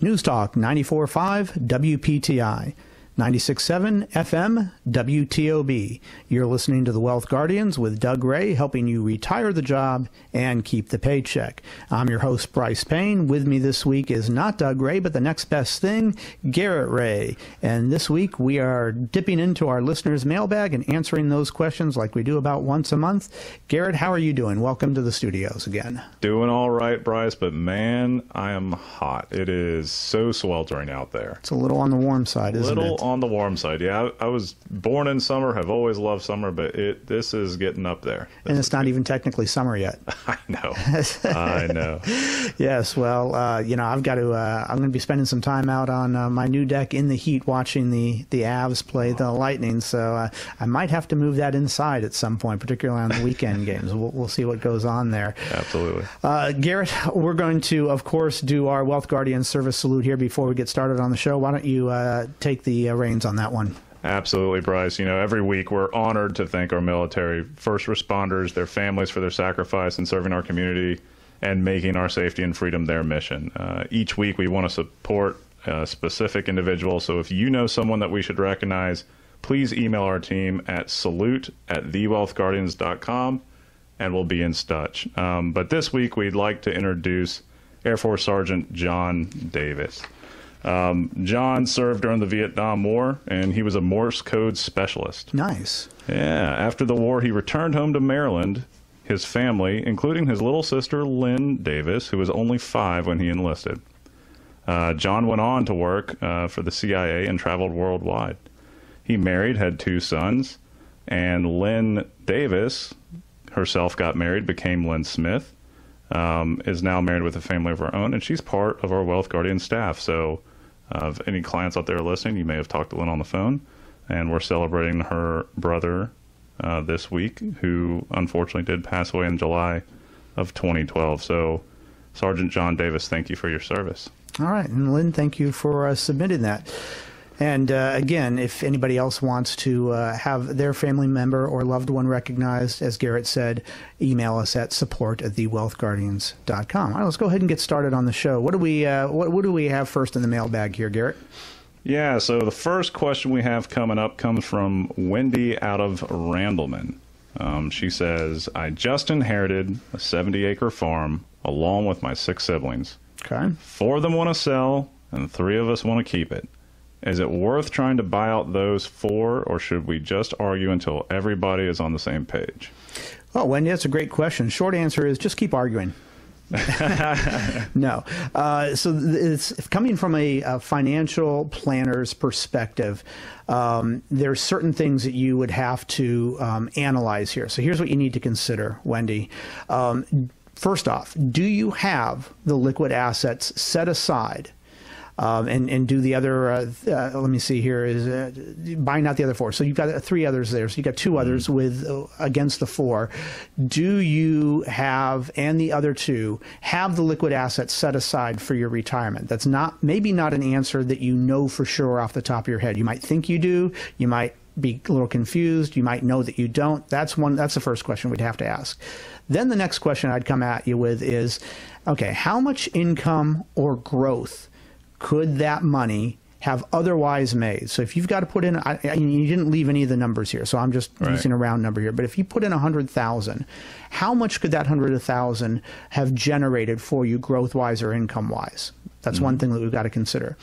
News Talk 94.5 WPTI. 96.7 FM WTOB. You're listening to The Wealth Guardians with Doug Ray, helping you retire the job and keep the paycheck. I'm your host, Brice Payne. With me this week is not Doug Ray, but the next best thing, Garrett Ray. And this week we are dipping into our listeners' mailbag and answering those questions like we do about once a month. Garrett, how are you doing? Welcome to the studios again. Doing all right, Brice, but man, I am hot. It is so sweltering out there. It's a little on the warm side, isn't it? On the warm side, yeah. I was born in summer, have always loved summer, but this is getting up there. And it's not even technically summer yet. I know. I know. Yes, well, I've got to. I'm going to be spending some time out on my new deck in the heat, watching the Avs play the Lightning. So I might have to move that inside at some point, particularly on the weekend games. We'll see what goes on there. Absolutely. Garrett, we're going to, of course, do our Wealth Guardian service salute here before we get started on the show. Why don't you take the reins on that one? Absolutely, Brice. Every week we're honored to thank our military, first responders, their families for their sacrifice in serving our community and making our safety and freedom their mission. Each week we want to support a specific individual. So if you know someone that we should recognize, please email our team at salute@thewealthguardians.com and we'll be in touch. But this week we'd like to introduce Air Force Sergeant John Davis. John served during the Vietnam War, and he was a Morse code specialist. Nice. Yeah. After the war, he returned home to Maryland. His family, including his little sister, Lynn Davis, who was only 5 when he enlisted. John went on to work for the CIA and traveled worldwide. He married, had 2 sons, and Lynn Davis herself got married, became Lynn Smith, is now married with a family of her own, and she's part of our Wealth Guardian staff. So if any clients out there listening, you may have talked to Lynn on the phone, and we're celebrating her brother this week, who unfortunately did pass away in July of 2012. So Sergeant John Davis, thank you for your service. All right. And Lynn, thank you for submitting that. And again, if anybody else wants to have their family member or loved one recognized, as Garrett said, email us at support@thewealthguardians.com. All right, let's go ahead and get started on the show. What do we have first in the mailbag here, Garrett? Yeah, so the first question we have coming up comes from Wendy out of Randleman. She says, I just inherited a 70-acre farm along with my 6 siblings. Okay. 4 of them want to sell, and 3 of us want to keep it. Is it worth trying to buy out those 4, or should we just argue until everybody is on the same page? Oh, Wendy, that's a great question. Short answer is just keep arguing. No. So it's coming from a financial planner's perspective. There's certain things that you would have to analyze here. So here's what you need to consider, Wendy. First off, do you have the liquid assets set aside? And do the other, let me see here, is buying out the other 4. So you've got 3 others there. So you've got 2 others with against the 4. Do you have, and the other 2, have the liquid assets set aside for your retirement? That's maybe not an answer that you know for sure off the top of your head. You might think you do. You might be a little confused. You might know that you don't. That's the first question we'd have to ask. Then the next question I'd come at you with is, okay, how much income or growth could that money have otherwise made? So if you've got to put in, you didn't leave any of the numbers here, so I'm just using a round number here. But if you put in 100,000, how much could that 100,000 have generated for you growth-wise or income-wise? That's one thing that we've got to consider.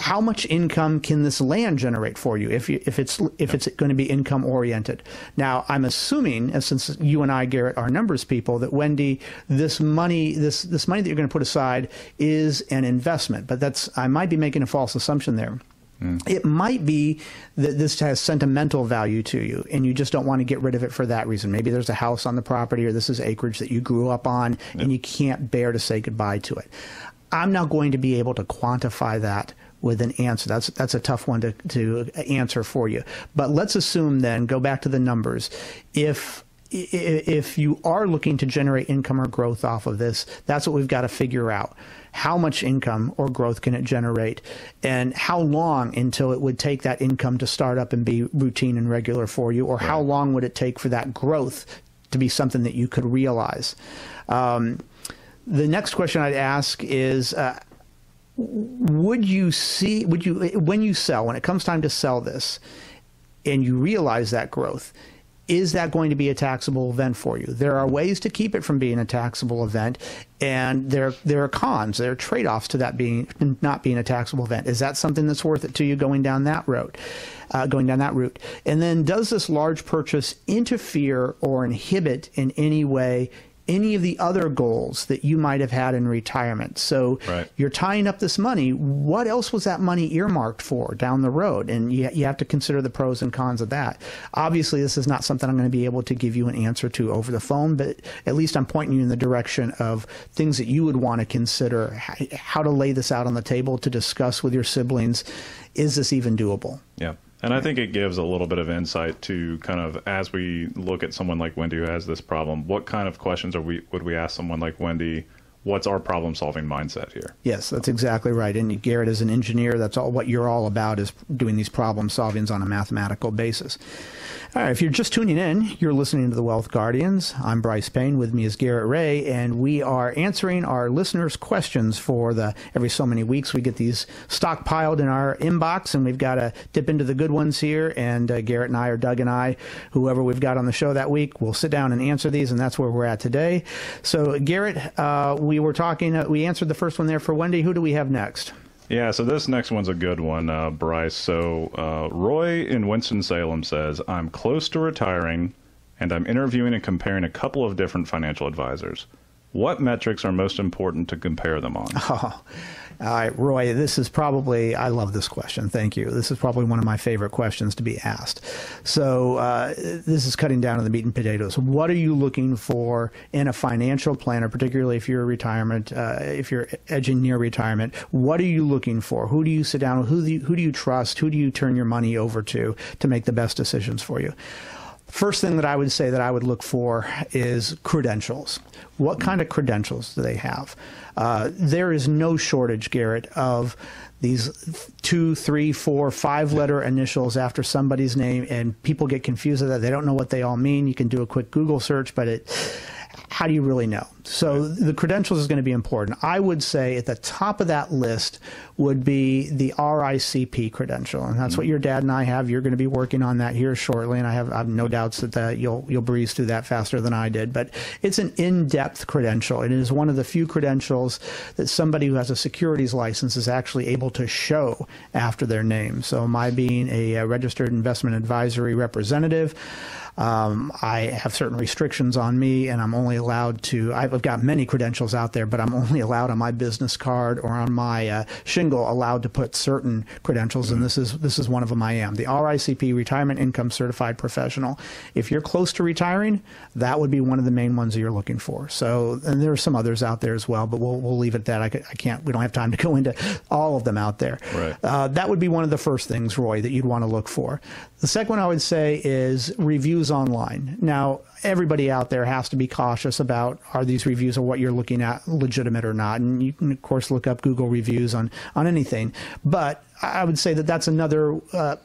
How much income can this land generate for you if it's going to be income oriented? Now, I'm assuming, since you and I, Garrett, are numbers people, that Wendy, this money that you're going to put aside is an investment. But I might be making a false assumption there. It might be that this has sentimental value to you, and you just don't want to get rid of it for that reason. Maybe there's a house on the property, or this is acreage that you grew up on, and you can't bear to say goodbye to it. I'm not going to be able to quantify that with an answer. That's a tough one to answer for you. But let's assume then, go back to the numbers. If you are looking to generate income or growth off of this, that's what we've got to figure out. How much income or growth can it generate, and how long until it would take that income to start up and be routine and regular for you, or how long would it take for that growth to be something that you could realize? The next question I'd ask is, when you sell, when it comes time to sell this and you realize that growth, is that going to be a taxable event for you? There are ways to keep it from being a taxable event, and there are cons, there are trade-offs to that not being a taxable event. Is that something that's worth it to you going down that route? And then, does this large purchase interfere or inhibit in any way any of the other goals that you might have had in retirement? So you're tying up this money. What else was that money earmarked for down the road? And you have to consider the pros and cons of that. Obviously, this is not something I'm going to be able to give you an answer to over the phone, but at least I'm pointing you in the direction of things that you would want to consider, how to lay this out on the table to discuss with your siblings. Is this even doable? Yeah. And I think it gives a little bit of insight to kind of, as we look at someone like Wendy who has this problem, what kind of questions would we ask someone like Wendy? What's our problem-solving mindset here? Yes, that's exactly right. And Garrett, as an engineer, that's all what you're all about, is doing these problem solvings on a mathematical basis. All right, if you're just tuning in, you're listening to the Wealth Guardians. I'm Brice Payne. With me is Garrett Ray, and we are answering our listeners' questions for every so many weeks. We get these stockpiled in our inbox, and we've got to dip into the good ones here. And Garrett and I, or Doug and I, whoever we've got on the show that week, will sit down and answer these, and that's where we're at today. So, Garrett, we answered the first one there for Wendy. Who do we have next? Yeah, so this next one's a good one, Brice. So Roy in Winston-Salem says, I'm close to retiring, and I'm interviewing and comparing a couple of different financial advisors. What metrics are most important to compare them on? Oh, all right, Roy, this is probably, I love this question. Thank you. This is probably one of my favorite questions to be asked. So this is cutting down to the meat and potatoes. What are you looking for in a financial planner, particularly if you're if you're edging near retirement? What are you looking for? Who do you sit down with? Who do you trust? Who do you turn your money over to make the best decisions for you? First thing that I would say that I would look for is credentials. What kind of credentials do they have? There is no shortage, Garrett, of these 2, 3, 4, 5-letter initials after somebody's name, and people get confused with that. They don't know what they all mean. You can do a quick Google search, but how do you really know? So the credentials is going to be important. I would say at the top of that list would be the RICP credential, and that's what your dad and I have. You're going to be working on that here shortly, and I have no doubts that you'll breeze through that faster than I did. But it's an in-depth credential. It is one of the few credentials that somebody who has a securities license is actually able to show after their name. So my being a registered investment advisory representative, I have certain restrictions on me, and I'm only allowed to, I've got many credentials out there, but I'm only allowed on my business card or on my shingle allowed to put certain credentials, and this is one of them I am. The RICP, Retirement Income Certified Professional. If you're close to retiring, that would be one of the main ones that you're looking for. So, and there are some others out there as well, but we'll leave it at that. We don't have time to go into all of them out there. Right. That would be one of the first things, Roy, that you'd want to look for. The second one I would say is reviews online. Now, everybody out there has to be cautious about, are these reviews or what you're looking at legitimate or not? And you can, of course, look up Google reviews on anything. But I would say that that's another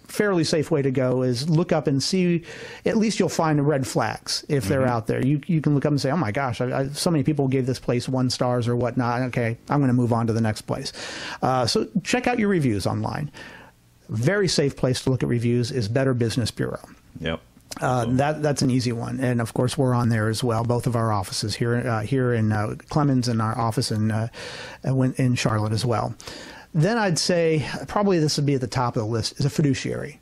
fairly safe way to go, is look up and see, at least you'll find red flags if they're out there. You can look up and say, oh my gosh, so many people gave this place 1 star or whatnot. Okay, I'm going to move on to the next place. So check out your reviews online. Very safe place to look at reviews is Better Business Bureau. Yep. That's an easy one, and of course we're on there as well. Both of our offices here in Clemens, and our office in Charlotte as well. Then I'd say probably this would be at the top of the list is a fiduciary.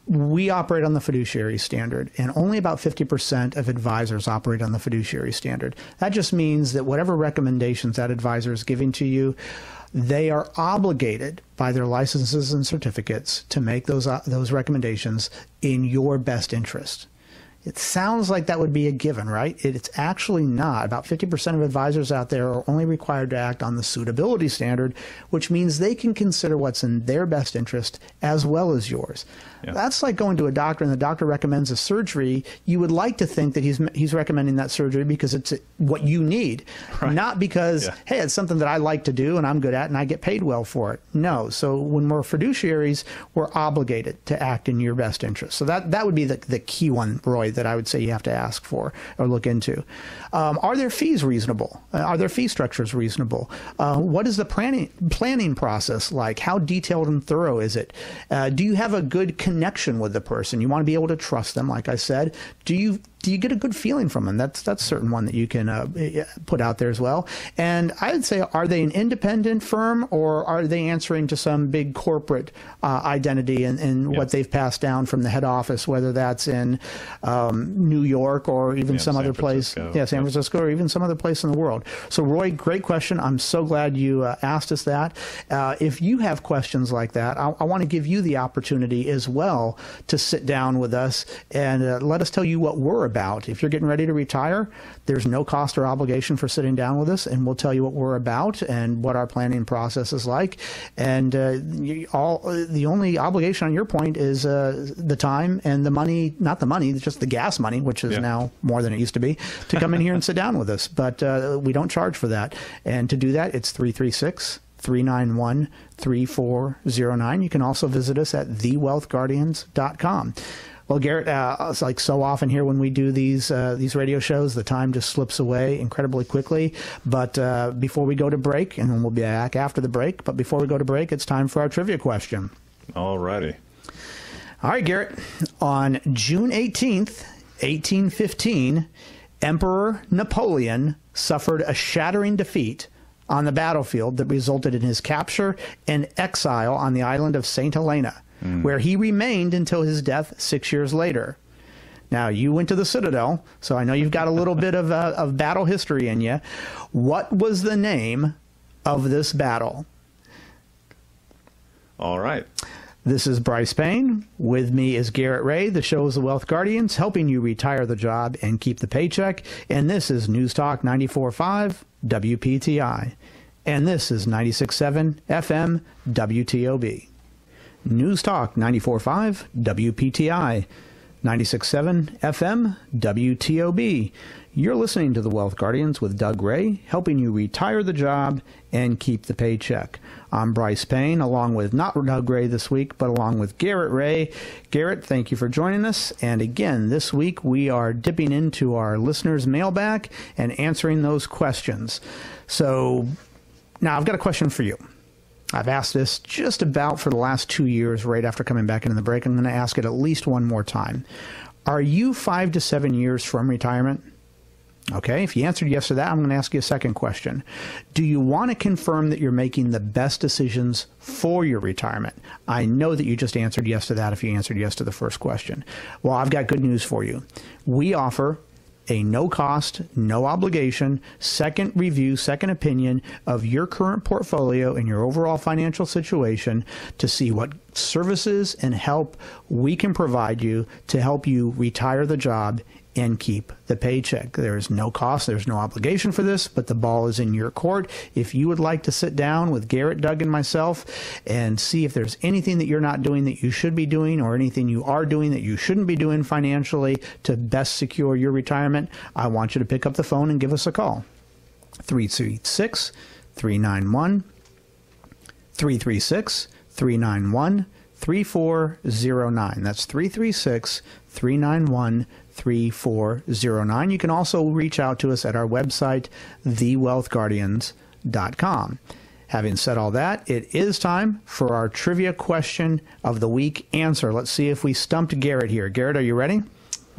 We operate on the fiduciary standard, and only about 50% of advisors operate on the fiduciary standard. That just means that whatever recommendations that advisor is giving to you, they are obligated by their licenses and certificates to make those recommendations in your best interest. It sounds like that would be a given, right? It's actually not. About 50% of advisors out there are only required to act on the suitability standard, which means they can consider what's in their best interest as well as yours. Yeah. That's like going to a doctor and the doctor recommends a surgery. You would like to think that he's recommending that surgery because it's what you need, right. Not because, hey, it's something that I like to do and I'm good at and I get paid well for it. No. So when we're fiduciaries, we're obligated to act in your best interest. So that would be the key one, Roy, that I would say you have to ask for or look into. Are their fees reasonable? Are their fee structures reasonable? What is the planning process like? How detailed and thorough is it? Do you have a good connection with the person? You want to be able to trust them, like I said. Do you get a good feeling from them? That's certain one that you can put out there as well. And I would say, are they an independent firm, or are they answering to some big corporate identity and what they've passed down from the head office, whether that's in New York or even some other place. Yeah, San Francisco, or even some other place in the world. So, Roy, great question. I'm so glad you asked us that. If you have questions like that, I want to give you the opportunity as well to sit down with us and let us tell you what we're about. If you're getting ready to retire, there's no cost or obligation for sitting down with us, and we'll tell you what we're about and what our planning process is like. And the only obligation on your point is the time and the money, not the money, just the gas money, which is now more than it used to be, to come in here and sit down with us. But we don't charge for that. And to do that, it's 336-391-3409. You can also visit us at thewealthguardians.com. Well, Garrett, it's like so often here when we do these radio shows, the time just slips away incredibly quickly. But before we go to break, and then we'll be back after the break, but before we go to break, it's time for our trivia question. All righty. All right, Garrett. On June 18th, 1815, Emperor Napoleon suffered a shattering defeat on the battlefield that resulted in his capture and exile on the island of St. Helena, where he remained until his death 6 years later. Now, you went to the Citadel, so I know you've got a little bit of battle history in you. What was the name of this battle? All right. This is Brice Payne. With me is Garrett Ray. The show is The Wealth Guardians, helping you retire the job and keep the paycheck. And this is News Talk 94.5 WPTI. And this is 96.7 FM WTOB. News Talk 94.5 WPTI, 96.7 FM WTOB. You're listening to The Wealth Guardians with Doug Ray, helping you retire the job and keep the paycheck. I'm Brice Payne, along with not Doug Ray this week, but along with Garrett Ray. Garrett, thank you for joining us. And again, this week we are dipping into our listeners' mailbag and answering those questions. So now I've got a question for you. I've asked this just about for the last 2 years right after coming back into the break. I'm going to ask it at least one more time. Are you 5 to 7 years from retirement? Okay, if you answered yes to that, I'm going to ask you a second question. Do you want to confirm that you're making the best decisions for your retirement? I know that you just answered yes to that if you answered yes to the first question. Well, I've got good news for you. We offer a no-cost, no-obligation second review, second opinion of your current portfolio and your overall financial situation to see what services and help we can provide you to help you retire the job and keep the paycheck. There is no cost, there's no obligation for this, but the ball is in your court. If you would like to sit down with Garrett, Doug, and myself and see if there's anything that you're not doing that you should be doing, or anything you are doing that you shouldn't be doing financially to best secure your retirement, I want you to pick up the phone and give us a call. 336-391-3409. That's 336-391-3409. You can also reach out to us at our website, thewealthguardians.com. Having said all that, it is time for our trivia question of the week answer. Let's see if we stumped Garrett here. Garrett, are you ready?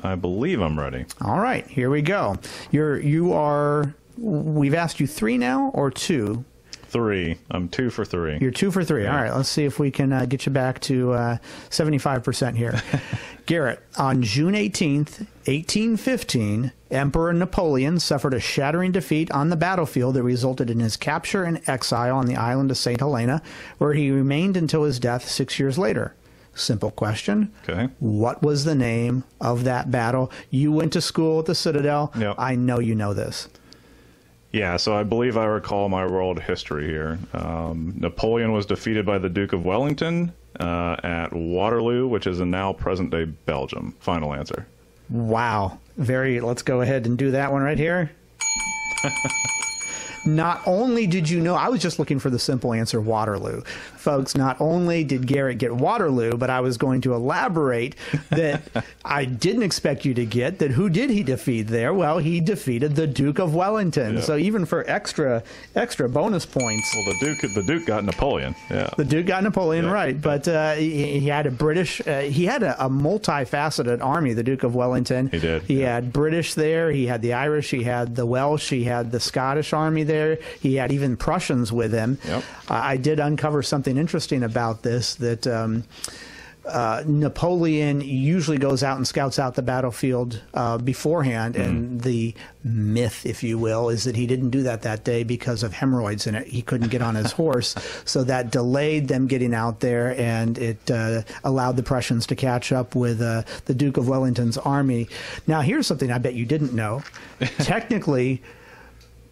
I believe I'm ready. All right, here we go. We've asked you 3 now, or 2? 3. I'm 2 for 3. You're 2 for 3. Yeah. All right, let's see if we can get you back to 75% here. Garrett, on June 18th, 1815, Emperor Napoleon suffered a shattering defeat on the battlefield that resulted in his capture and exile on the island of St. Helena, where he remained until his death 6 years later. Simple question. Okay. What was the name of that battle? You went to school at the Citadel. Yep. I know you know this. Yeah, so I believe I recall my world history here. Napoleon was defeated by the Duke of Wellington at Waterloo, which is in now present-day Belgium. Final answer. Wow. Let's go ahead and do that one right here. not only did you know, I was just looking for the simple answer, Waterloo. Folks, not only did Garrett get Waterloo, but I was going to elaborate that I didn't expect you to get that. Who did he defeat there? Well, he defeated the Duke of Wellington. So even for extra bonus points. Well, the Duke got Napoleon. Yeah. The Duke got Napoleon, right. But he had a British, he had a multifaceted army, the Duke of Wellington. He did. He had British there. He had the Irish. He had the Welsh. He had the Scottish army there. He had even Prussians with him. Yep. I did uncover something interesting about this, that Napoleon usually goes out and scouts out the battlefield beforehand, and the myth, if you will, is that he didn't do that day because of hemorrhoids and he couldn't get on his horse, so that delayed them getting out there, and it allowed the Prussians to catch up with the Duke of Wellington's army. Now, here's something I bet you didn't know. Technically,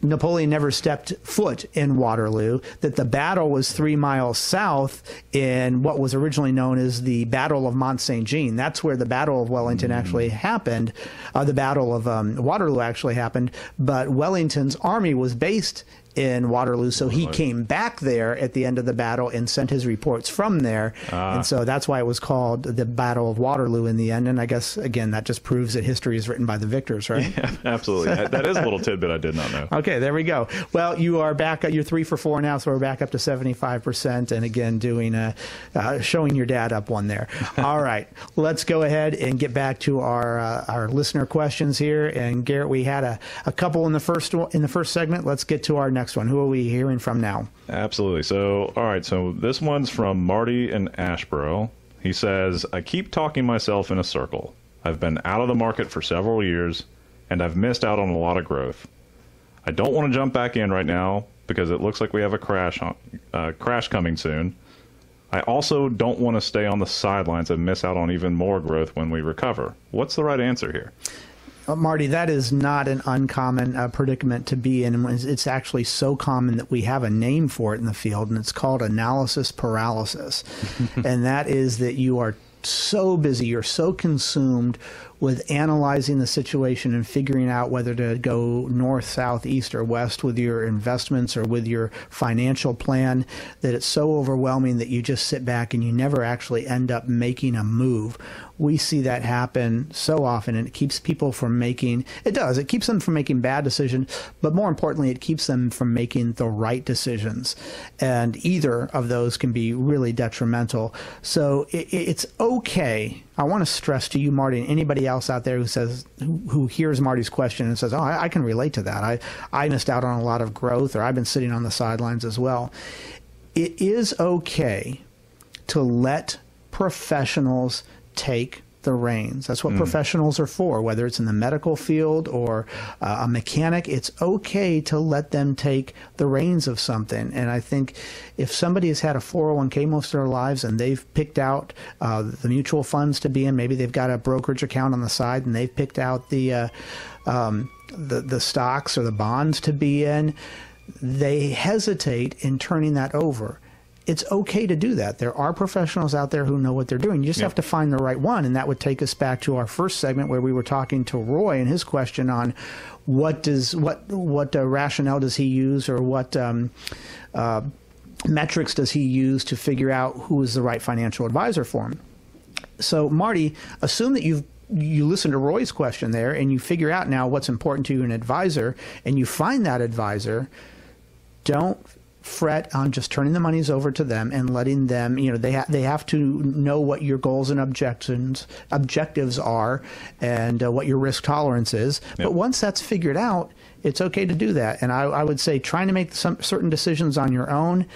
Napoleon never stepped foot in Waterloo, that the battle was 3 miles south in what was originally known as the Battle of Mont Saint Jean. That's where the Battle of Wellington actually happened. The Battle of Waterloo actually happened, but Wellington's army was based in Waterloo, so he came back there at the end of the battle and sent his reports from there, and so that's why it was called the Battle of Waterloo in the end. And I guess, again, that just proves that history is written by the victors, right? Yeah, absolutely. That is a little tidbit I did not know. Okay, there we go. Well, you are back, you're 3 for 4 now, so we're back up to 75%, and again, doing showing your dad up one there. All right, let's go ahead and get back to our listener questions here. And Garrett, we had a couple in the first segment. Let's get to our next one. Who are we hearing from now? Absolutely. So, all right. So this one's from Marty in Asheboro. He says, I keep talking myself in a circle. I've been out of the market for several years, and I've missed out on a lot of growth. I don't want to jump back in right now because it looks like we have a crash coming soon. I also don't want to stay on the sidelines and miss out on even more growth when we recover. What's the right answer here? Marty, that is not an uncommon predicament to be in. It's actually so common that we have a name for it in the field, and it's called analysis paralysis. And that is that you are so busy, you're so consumed with analyzing the situation and figuring out whether to go north, south, east, or west with your investments or with your financial plan, that it's so overwhelming that you just sit back and you never actually end up making a move. We see that happen so often, and it keeps people from making, it keeps them from making bad decisions, but more importantly, it keeps them from making the right decisions. And either of those can be really detrimental. So it's okay. I want to stress to you, Marty, and anybody else out there who hears Marty's question and says, oh, I can relate to that. I missed out on a lot of growth, or I've been sitting on the sidelines as well. It is okay to let professionals take the reins. That's what professionals are for, whether it's in the medical field or a mechanic. It's okay to let them take the reins of something. And I think if somebody has had a 401k most of their lives and they've picked out the mutual funds to be in, maybe they've got a brokerage account on the side and they've picked out the stocks or the bonds to be in, they hesitate in turning that over. It's okay to do that. There are professionals out there who know what they're doing. You just have to find the right one, and that would take us back to our first segment where we were talking to Roy and his question on what rationale does he use, or what metrics does he use to figure out who is the right financial advisor for him. So, Marty, assume that you listen to Roy's question there, and you figure out now what's important to you, an advisor, and you find that advisor. Don't fret on just turning the monies over to them and letting them, they have to know what your goals and objectives are, and what your risk tolerance is. Yep. But once that's figured out, it's okay to do that. And I would say trying to make some certain decisions on your own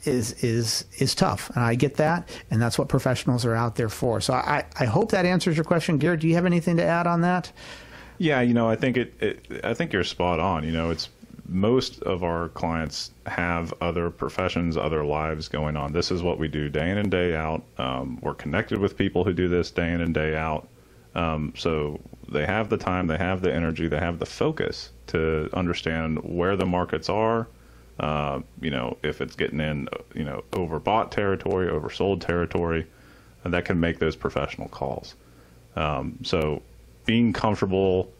is tough, and I get that, and that's what professionals are out there for. So I hope that answers your question. Garrett, do you have anything to add on that? Yeah, I think I think you're spot on. It's most of our clients have other professions, other lives going on. This is what we do day in and day out. We're connected with people who do this day in and day out. So they have the time, they have the energy, they have the focus to understand where the markets are. If it's getting in, overbought territory, oversold territory, and that can make those professional calls. So being comfortable,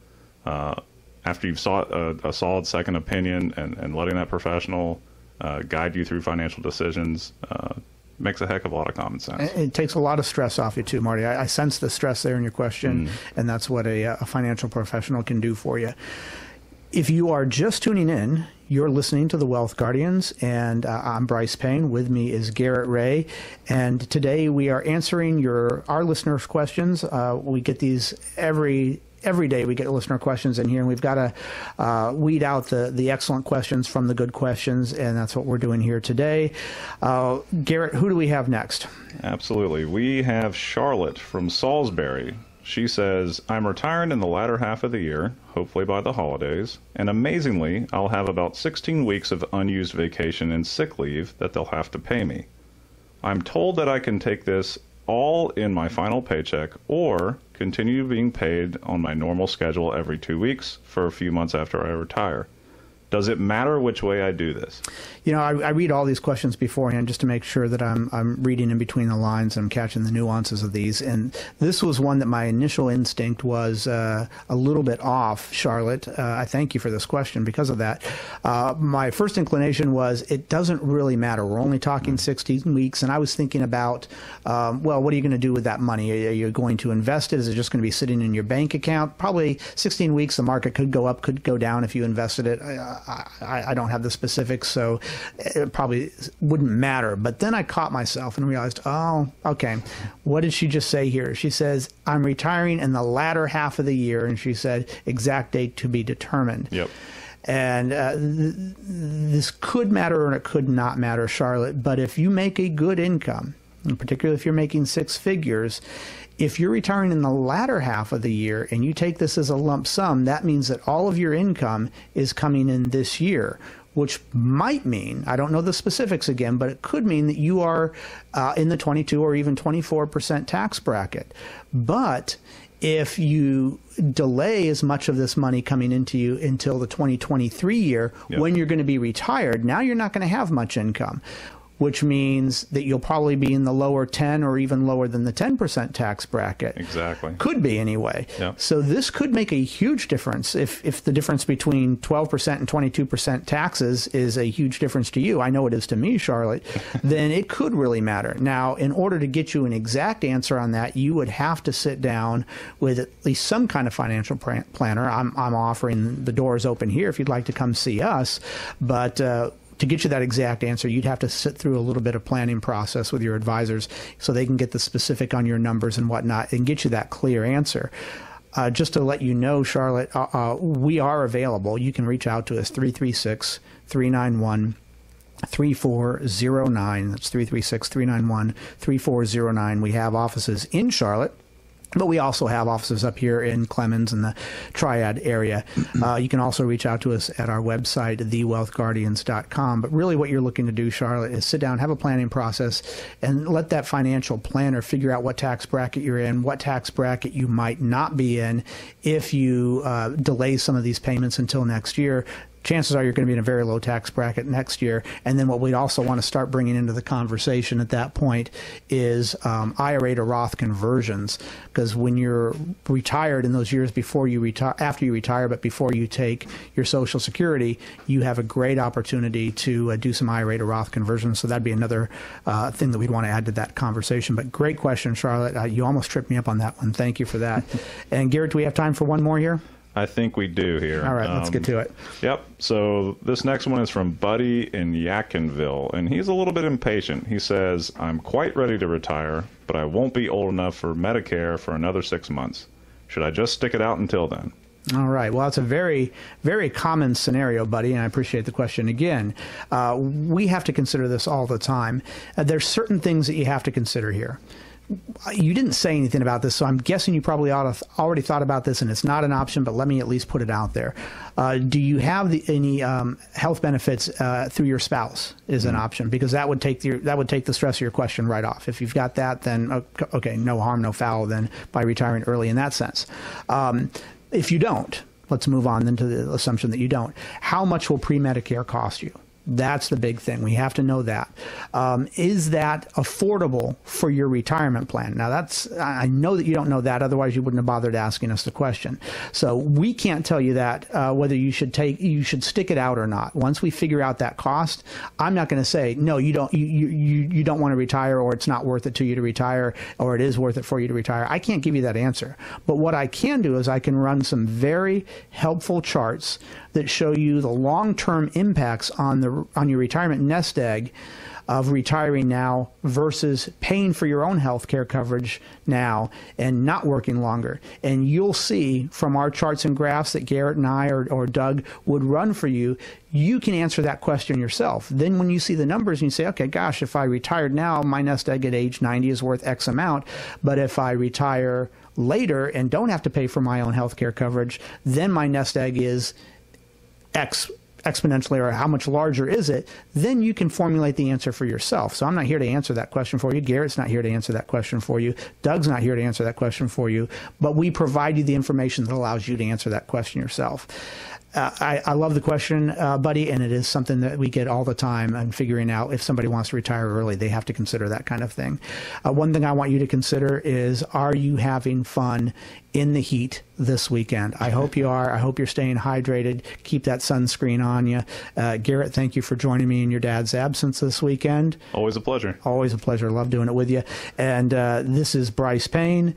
after you've sought a solid second opinion and letting that professional guide you through financial decisions makes a heck of a lot of common sense. It takes a lot of stress off you too, Marty. I sense the stress there in your question, and that's what a financial professional can do for you. If you are just tuning in, you're listening to the Wealth Guardians, and I'm Brice Payne. With me is Garrett Ray, and today we are answering our listeners' questions. We get these every day. We get listener questions in here, and we've got to weed out the excellent questions from the good questions, and that's what we're doing here today. Garrett, who do we have next? Absolutely. We have Charlotte from Salisbury. She says, I'm retiring in the latter half of the year, hopefully by the holidays, and amazingly, I'll have about 16 weeks of unused vacation and sick leave that they'll have to pay me. I'm told that I can take this all in my final paycheck or continue being paid on my normal schedule every 2 weeks for a few months after I retire. Does it matter which way I do this? You know, I read all these questions beforehand just to make sure that I'm reading in between the lines and I'm catching the nuances of these. And this was one that my initial instinct was a little bit off, Charlotte. I thank you for this question because of that. My first inclination was it doesn't really matter. We're only talking 16 weeks. And I was thinking about, well, what are you going to do with that money? Are you going to invest it? Is it just going to be sitting in your bank account? Probably 16 weeks, the market could go up, could go down if you invested it. I don't have the specifics, so it probably wouldn't matter. But then I caught myself and realized, oh, okay, what did she just say here? She says, I'm retiring in the latter half of the year, and she said, exact date to be determined. Yep. And this could matter or it could not matter, Charlotte, but if you make a good income, and particularly if you're making six figures, if you're retiring in the latter half of the year and you take this as a lump sum, that means that all of your income is coming in this year, which might mean, I don't know the specifics again, but it could mean that you are in the 22 or even 24% tax bracket. But if you delay as much of this money coming into you until the 2023 year, yep, when you're going to be retired, now you're not going to have much income, which means that you'll probably be in the lower 10 or even lower than the 10% tax bracket. Exactly. Could be anyway. Yep. So this could make a huge difference. If the difference between 12% and 22% taxes is a huge difference to you, I know it is to me, Charlotte, then it could really matter. Now, in order to get you an exact answer on that, you would have to sit down with at least some kind of financial planner. I'm offering the doors open here if you'd like to come see us, but to get you that exact answer, you'd have to sit through a little bit of planning process with your advisors so they can get the specific on your numbers and whatnot and get you that clear answer. Just to let you know, Charlotte, we are available. You can reach out to us, 336-391-3409. That's 336-391-3409. We have offices in Charlotte, but we also have offices up here in Clemens and the Triad area. You can also reach out to us at our website, thewealthguardians.com. But really what you're looking to do, Charlotte, is sit down, have a planning process, and let that financial planner figure out what tax bracket you're in, what tax bracket you might not be in if you delay some of these payments until next year. Chances are you're going to be in a very low tax bracket next year. And then what we'd also want to start bringing into the conversation at that point is IRA to Roth conversions. Because when you're retired in those years before you retire, after you retire, but before you take your Social Security, you have a great opportunity to do some IRA to Roth conversions. So that'd be another thing that we'd want to add to that conversation. But great question, Charlotte. You almost tripped me up on that one. Thank you for that. And Garrett, do we have time for one more here? I think we do here. All right, let's get to it. Yep. So this next one is from Buddy in Yadkinville, and he's a little bit impatient. He says, I'm quite ready to retire, but I won't be old enough for Medicare for another 6 months. Should I just stick it out until then? All right. Well, it's a very, very common scenario, Buddy, and I appreciate the question. Again, we have to consider this all the time. There's certain things that you have to consider here. You didn't say anything about this, so I'm guessing you probably already thought about this, and it's not an option, but let me at least put it out there. Do you have any health benefits through your spouse is an option, because that would take the stress of your question right off. If you've got that, then okay, no harm, no foul then by retiring early in that sense. If you don't, let's move on then to the assumption that you don't. How much will pre-Medicare cost you? That's the big thing. We have to know that. Is that affordable for your retirement plan? Now, I know that you don't know that. Otherwise, you wouldn't have bothered asking us the question. So we can't tell you that whether you should stick it out or not. Once we figure out that cost, I'm not going to say no. You don't want to retire, or it's not worth it to you to retire, or it is worth it for you to retire. I can't give you that answer. But what I can do is I can run some very helpful charts that show you the long-term impacts on your retirement nest egg of retiring now versus paying for your own health care coverage now and not working longer. And you'll see from our charts and graphs that Garrett and I or Doug would run for you, you can answer that question yourself. Then when you see the numbers and you say, okay, gosh, if I retired now, my nest egg at age 90 is worth X amount. But if I retire later and don't have to pay for my own health care coverage, then my nest egg is X exponentially, or how much larger is it, then you can formulate the answer for yourself. So I'm not here to answer that question for you. Garrett's not here to answer that question for you. Doug's not here to answer that question for you. But we provide you the information that allows you to answer that question yourself. I love the question, buddy, and it is something that we get all the time and figuring out if somebody wants to retire early, they have to consider that kind of thing. One thing I want you to consider is, are you having fun in the heat this weekend? I hope you are. I hope you're staying hydrated. Keep that sunscreen on you. Garrett, thank you for joining me in your dad's absence this weekend. Always a pleasure. Always a pleasure. Love doing it with you. And this is Brice Payne.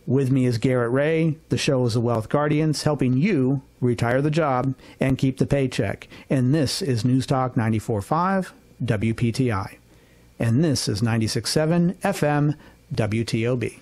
With me is Garrett Ray. The show is The Wealth Guardians, helping you retire the job and keep the paycheck. And this is News Talk 94.5 WPTI. And this is 96.7 FM WTOB.